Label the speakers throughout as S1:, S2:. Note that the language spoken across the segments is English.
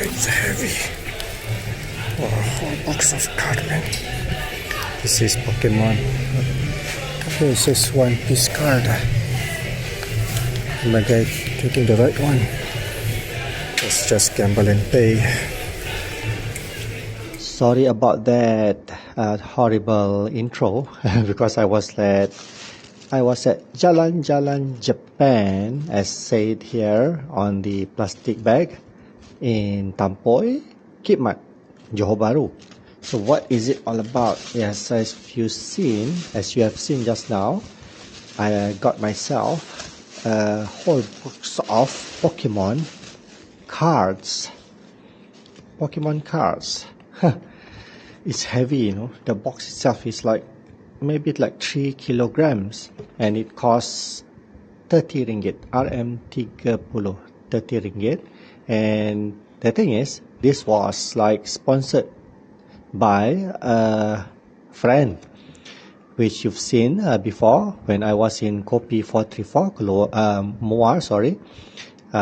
S1: it's heavy. Oh, a whole box of card, man. This is Pokemon. This is One Piece card. Am I taking the right one? Let's just gamble and pay. Sorry about that horrible intro because I was at Jalan-jalan Japan, as said here on the plastic bag in Tampoi, Kipmat, Johor Bahru. So what is it all about? Yes, as you have seen just now, I got myself a whole box of Pokemon cards. It's heavy, The box itself is maybe 3 kilograms, and it costs 30 ringgit, RM30, 30 ringgit. And the thing is, this was sponsored by a friend, which you've seen before when I was in Kopi 434 Muar,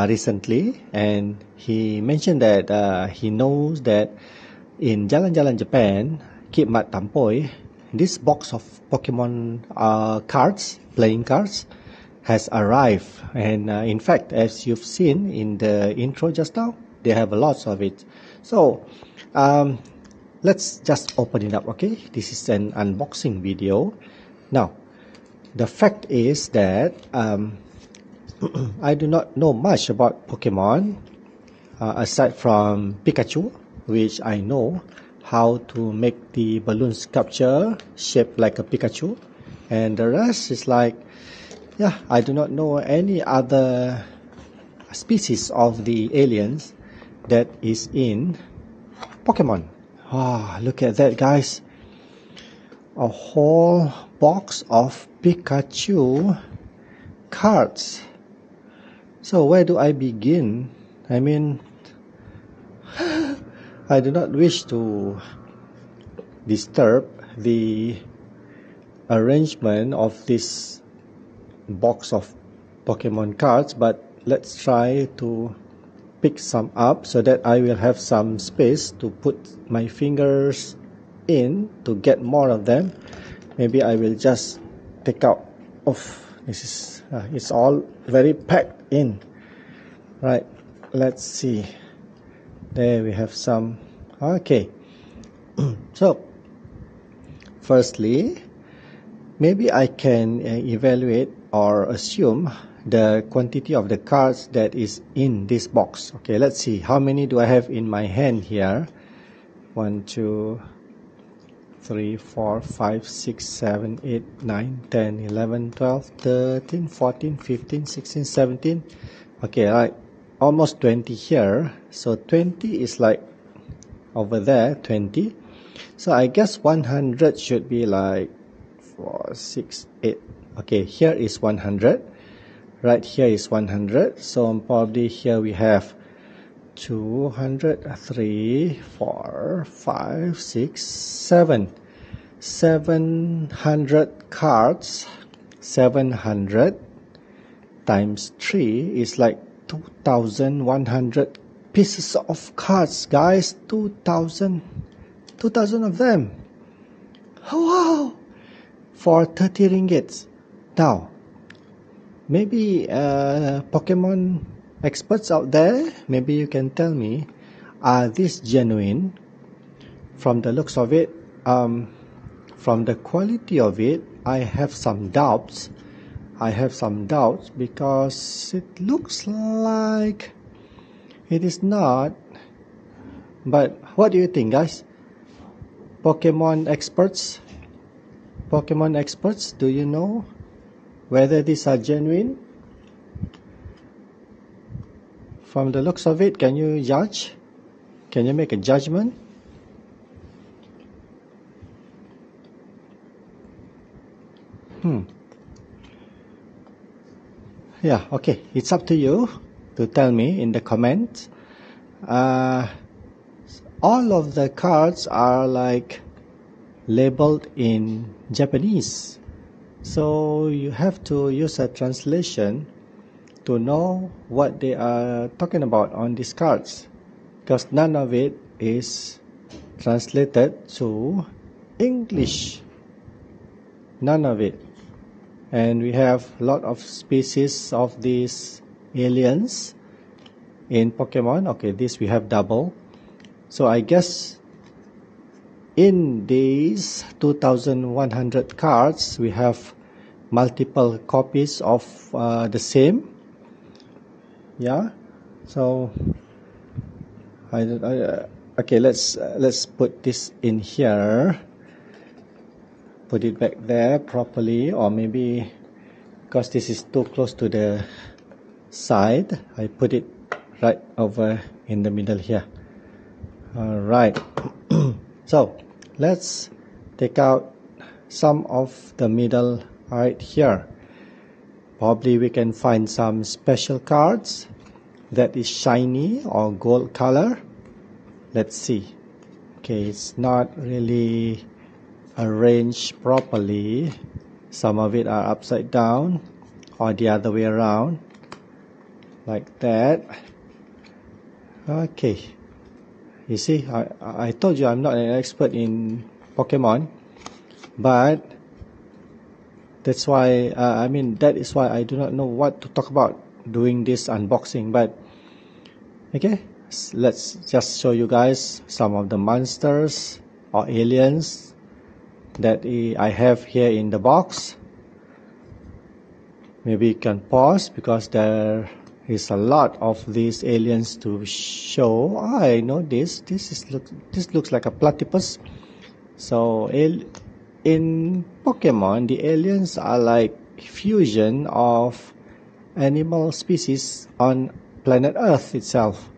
S1: recently, and he mentioned that he knows that in Jalan-jalan Japan, Kipmat Tampoi, this box of Pokemon playing cards, has arrived. And in fact, as you've seen in the intro just now, they have lots of it. So let's just open it up, okay? This is an unboxing video. Now, the fact is that I do not know much about Pokemon aside from Pikachu, which I know how to make the balloon sculpture shaped like a Pikachu, and the rest is I do not know any other species of the aliens that is in Pokemon. Look at that, guys. A whole box of Pikachu cards. So where do I begin? I mean, I do not wish to disturb the arrangement of this box of Pokemon cards, but let's try to pick some up so that I will have some space to put my fingers in to get more of them. Maybe I will just take out this is it's all very packed in. Right, let's see. There we have some. Okay. So firstly, maybe I can evaluate or assume the quantity of the cards that is in this box. Okay, let's see. How many do I have in my hand here? 1, 2, 3, 4, 5, 6, 7, 8, 9, 10, 11, 12, 13, 14, 15, 16, 17. Okay, right. Almost 20 here. So 20 is over there, 20. So I guess 100 should be 4, 6, 8. Okay, here is 100. Right here is 100. So probably here we have 200, 3, 4, 5, 6, 7. 700 cards. 700 times 3 is 2,100 pieces of cards, guys. 2,000 of them. Wow! For 30 ringgits. Now, maybe Pokemon experts out there, maybe you can tell me, are these genuine? From the looks of it, from the quality of it, I have some doubts. Because it looks like it is not. But what do you think, guys? Pokemon experts, do you know whether these are genuine? From the looks of it, can you judge? Can you make a judgment? Yeah, okay. It's up to you to tell me in the comments. All of the cards are labeled in Japanese. So you have to use a translation to know what they are talking about on these cards. because none of it is translated to English. None of it. And we have a lot of species of these aliens in Pokemon. Okay, this we have double. So I guess in these 2100 cards we have multiple copies of the same. Yeah. So okay, let's put this in here. Put it back there properly, or maybe because this is too close to the side, I put it right over in the middle here. Alright. So let's take out some of the middle right here. Probably we can find some special cards that is shiny or gold color. Let's see. Okay, it's not really arranged properly. Some of it are upside down or the other way around, like that. Okay, you see, I told you I'm not an expert in Pokemon, but that's why that is why I do not know what to talk about doing this unboxing. But okay, let's just show you guys some of the monsters or aliens that I have here in the box. Maybe you can pause because there is a lot of these aliens to show. I know this looks like a platypus. So in Pokemon, the aliens are like fusion of animal species on planet Earth itself.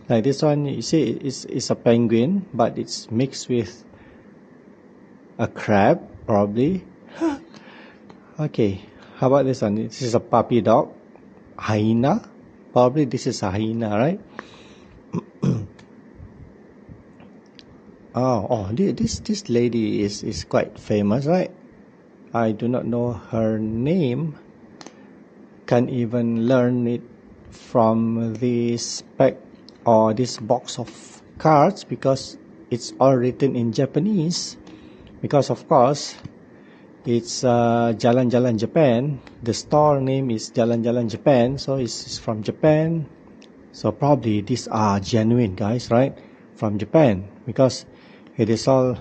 S1: Like this one, you see, it's a penguin, but it's mixed with a crab, probably. Okay, how about this one? This is a puppy dog. Hyena. Probably this is a hyena, right? This lady is quite famous, right? I do not know her name. Can't even learn it from this pack or this box of cards because it's all written in Japanese. Because of course, it's Jalan-jalan Japan. The store name is Jalan-jalan Japan, so it's from Japan. So probably these are genuine, guys, right? From Japan, because it is all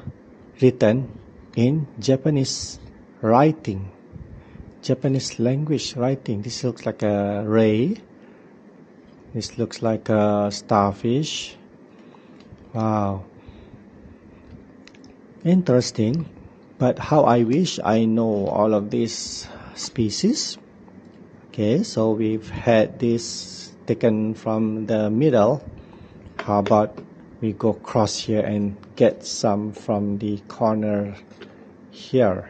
S1: written in Japanese writing, Japanese language writing. This looks like a ray. This looks like a starfish. Wow. Interesting, but how I wish I know all of these species. Okay, so we've had this taken from the middle. How about we go cross here and get some from the corner here.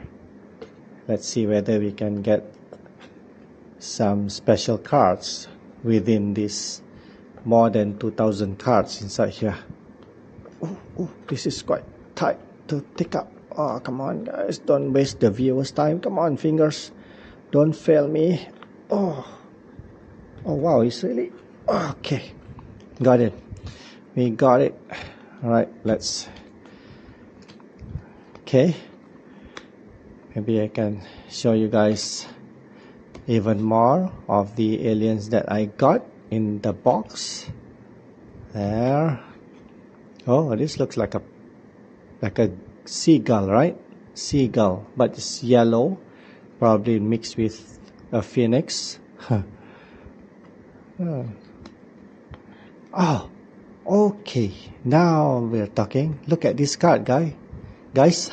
S1: Let's see whether we can get some special cards within this more than 2000 cards inside here. Oh, this is quite tight to take up. Oh, come on, guys, don't waste the viewers' time. Come on, fingers, don't fail me. Oh wow, it's really okay. Got it. We got it. All right, let's. Okay, maybe I can show you guys even more of the aliens that I got in the box. There. Oh, this looks like a seagull, right? Seagull, but it's yellow, probably mixed with a phoenix. Oh, okay. Now we're talking. Look at this card, guys.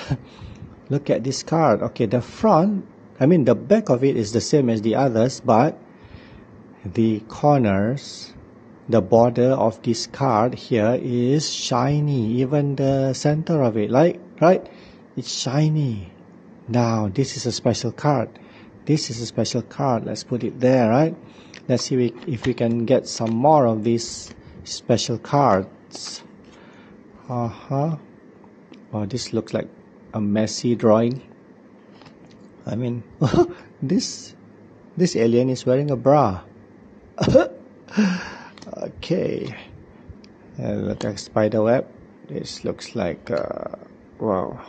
S1: Look at this card. Okay, the front, the back of it is the same as the others, but the corners, the border of this card here is shiny. Even the center of it, right? It's shiny. Now, this is a special card. This is a special card. Let's put it there, right? Let's see if we can get some more of these special cards. Oh, this looks like a messy drawing. This alien is wearing a bra. Okay, Look at spider web. This looks like wow,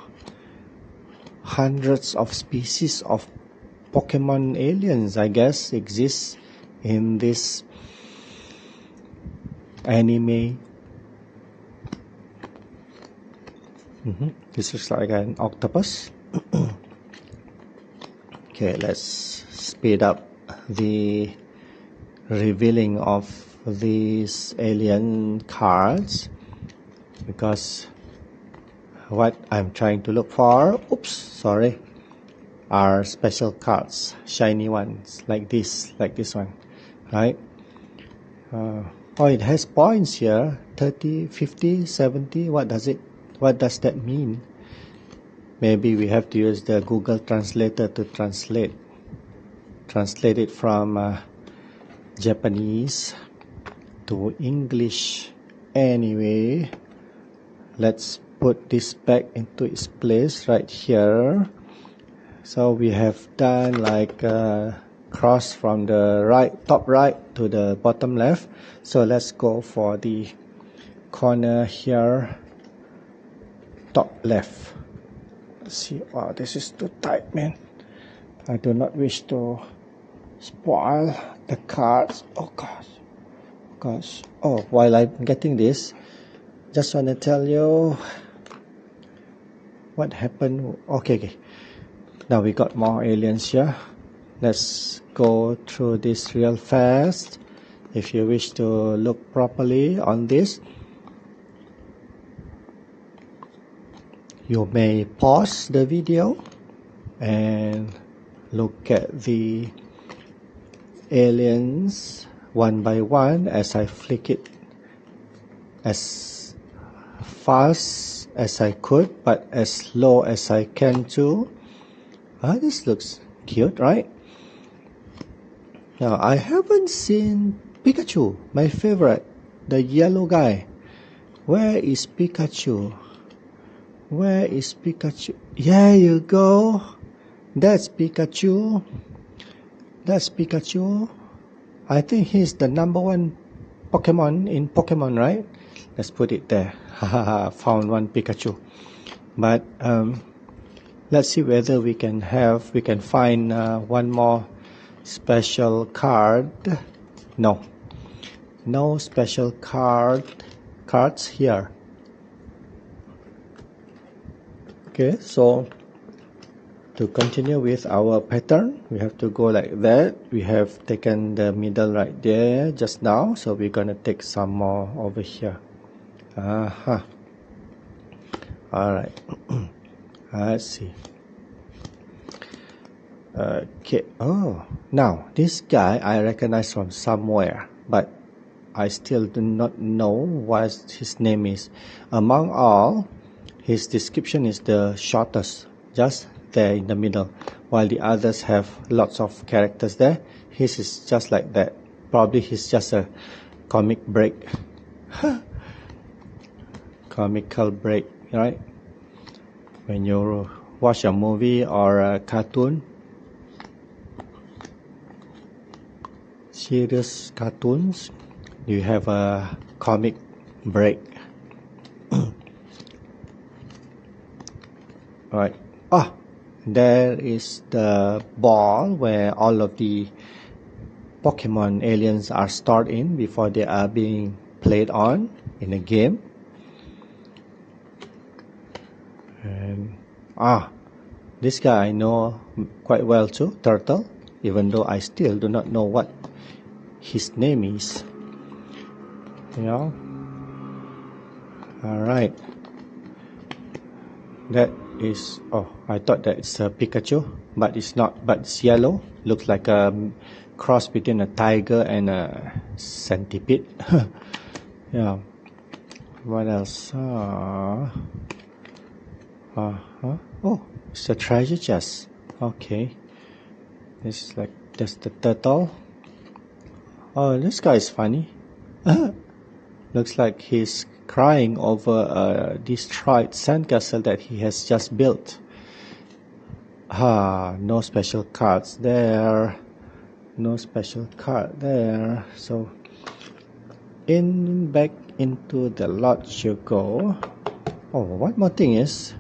S1: hundreds of species of Pokemon aliens, I guess, exist in this anime. This looks like an octopus. Okay, let's speed up the revealing of these alien cards, because what I'm trying to look for, are special cards, shiny ones like this one, right? It has points here, 30, 50, 70. What does that mean? Maybe we have to use the Google translator to translate it from Japanese to English. Anyway, let's put this back into its place right here. So we have done like a cross from the top right to the bottom left. So let's go for the corner here, top left. Let's see. Wow, this is too tight, man. I do not wish to spoil the cards. Oh gosh. Oh, while I'm getting this, just want to tell you what happened. Okay. Now we got more aliens here. Let's go through this real fast. If you wish to look properly on this, you may pause the video and look at the aliens one by one as I flick it as fast as I could, but as slow as I can too. This looks cute, right? Now, I haven't seen Pikachu, my favorite, the yellow guy. Where is Pikachu? There you go. That's Pikachu. I think he's the number one Pokemon in Pokemon, right? Let's put it there. Found one Pikachu. But let's see whether we can find one more special card. No special cards here. Okay, so to continue with our pattern, we have to go like that. We have taken the middle right there just now, so we're gonna take some more over here. Alright. Let's see. Okay. Oh, now this guy I recognize from somewhere, but I still do not know what his name is. Among all, his description is the shortest, just there in the middle, while the others have lots of characters there. His is just like that. Probably he's just a comic break. Comical break, right? When you watch a movie or a cartoon, serious cartoons, you have a comic break. Right. There is the ball where all of the Pokemon aliens are stored in before they are being played on in a game. And this guy I know quite well too, Turtle, even though I still do not know what his name is. Alright. That is, I thought that it's a Pikachu, but it's not, but it's yellow. Looks like a cross between a tiger and a centipede. Yeah. What else? It's a treasure chest. Okay. This is that's the turtle. This guy is funny. Looks like he's crying over a destroyed sandcastle that he has just built. No special cards there. So back into the lot you go. Oh, one more thing is,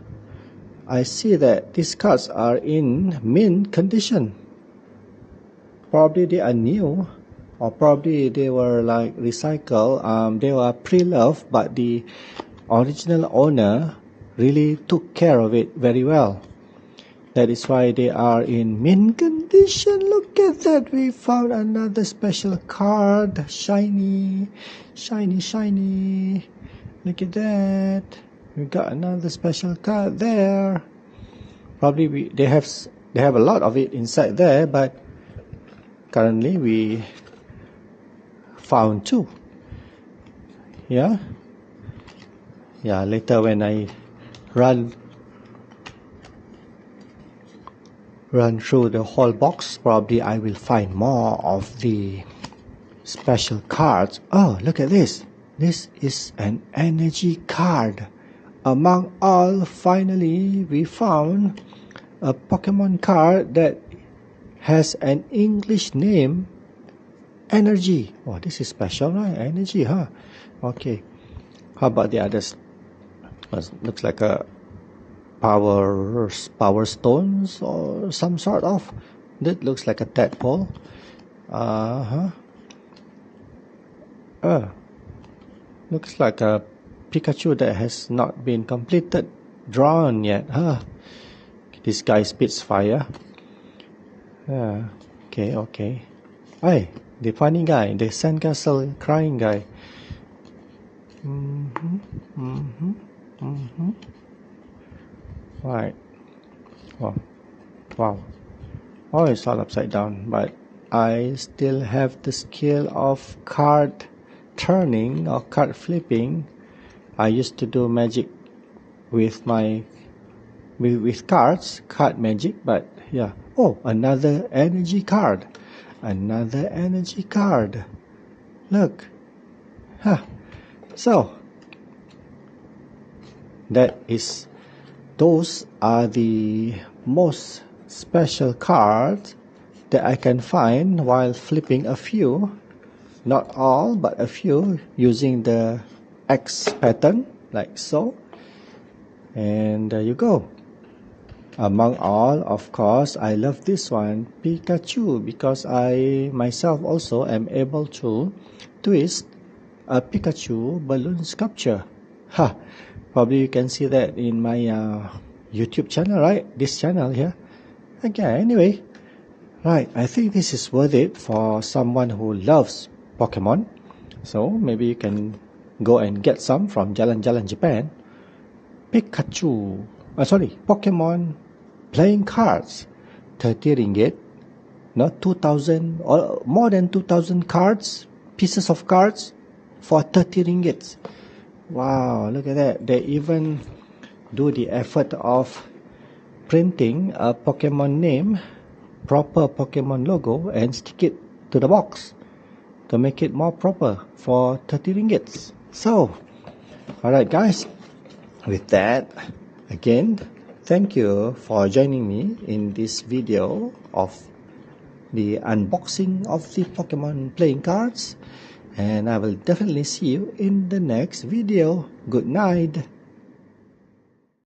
S1: I see that these cards are in mint condition. Probably they are new, or probably they were like recycled. They were pre-loved, but the original owner really took care of it very well. That is why they are in mint condition. Look at that. We found another special card. Shiny, shiny, shiny. Look at that. We got another special card there. Probably they have a lot of it inside there, but currently we found 2. Yeah. Later when I run through the whole box, probably I will find more of the special cards. Oh, look at this. This is an energy card. Among all, finally we found a Pokemon card that has an English name, Energy. Oh, this is special, right? Energy, huh? Okay. How about the others? Looks like a power stones or some sort of. That looks like a tadpole. Looks like a Pikachu that has not been completed, drawn yet. This guy spits fire. Okay. Hey, the funny guy, the sandcastle crying guy. Right. Wow. Oh, it's all upside down, but I still have the skill of card turning or card flipping. I used to do magic with cards, card magic, but yeah. Oh, another energy card. Look. So those are the most special cards that I can find while flipping a few, not all, but a few, using the X pattern, like so. And there you go. Among all, of course, I love this one, Pikachu, because I myself also am able to twist a Pikachu balloon sculpture. Probably you can see that in my YouTube channel, right? This channel here. Okay, anyway. Right, I think this is worth it for someone who loves Pokemon. So maybe you can go and get some from Jalan-jalan Japan. Pokemon playing cards, 30 ringgit, not 2,000 or more than 2,000 cards, pieces of cards for 30 ringgit. Wow, look at that. They even do the effort of printing a Pokemon name, proper Pokemon logo, and stick it to the box to make it more proper for 30 ringgit. So, alright guys, with that, again, thank you for joining me in this video of the unboxing of the Pokemon playing cards, and I will definitely see you in the next video. Good night.